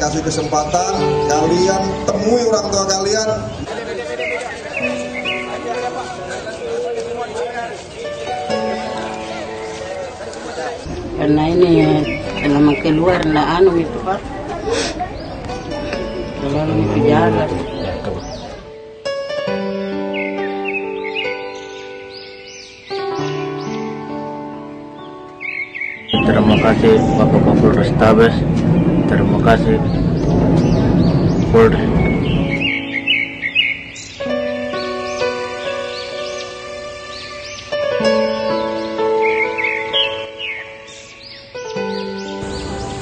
kasih kesempatan kalian temui orang tua kalian. Karena ini selama keluar lah itu Pak, selalu itu jaga. Terima kasih Bapak Kapolres Tabes, terima kasih Polri.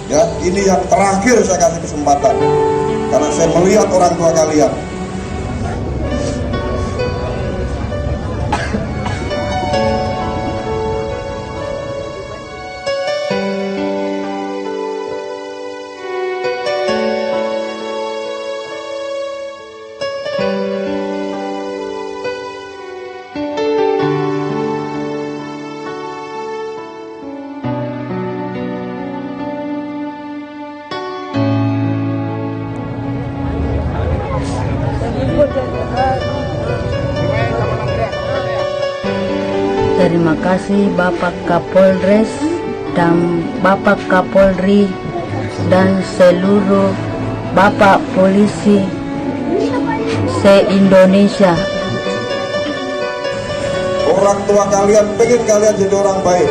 Ya, ini yang terakhir saya kasih kesempatan karena saya melihat orang tua kalian. Terima kasih Bapak Kapolres dan Bapak Kapolri dan seluruh Bapak Polisi se-Indonesia. Orang tua kalian pengen kalian jadi orang baik.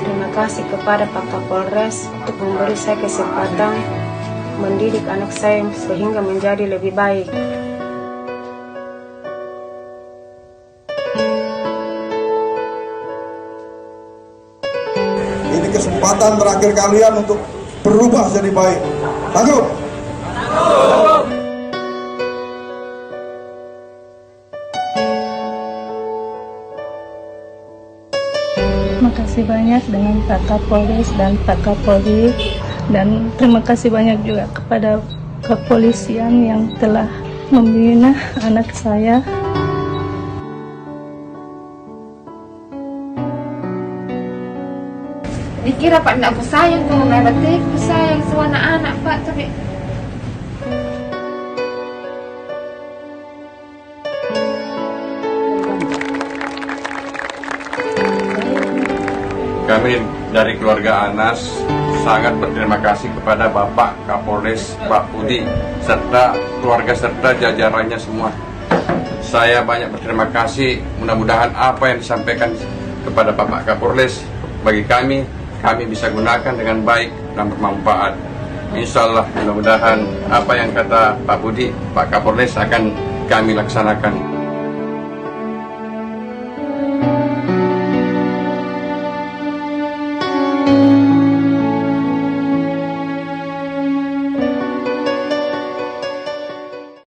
Terima kasih kepada Pak Kapolres untuk memberi saya kesempatan mendidik anak saya sehingga menjadi lebih baik. Ini kesempatan terakhir kalian untuk berubah jadi baik. Tangguh. Terima kasih banyak dengan Pak Kapolres dan Pak Kapolri, dan terima kasih banyak juga kepada kepolisian yang telah membina anak saya. Dikira Pak tidak sayang, kalau nggak batik sayang sama anak-anak Pak, tapi kami dari keluarga Anas sangat berterima kasih kepada Bapak Kapolres, Pak Budi, serta keluarga serta jajarannya semua. Saya banyak berterima kasih, mudah-mudahan apa yang disampaikan kepada Bapak Kapolres bagi kami bisa gunakan dengan baik dan bermanfaat. Insya Allah mudah-mudahan apa yang kata Pak Budi, Pak Kapolres akan kami laksanakan.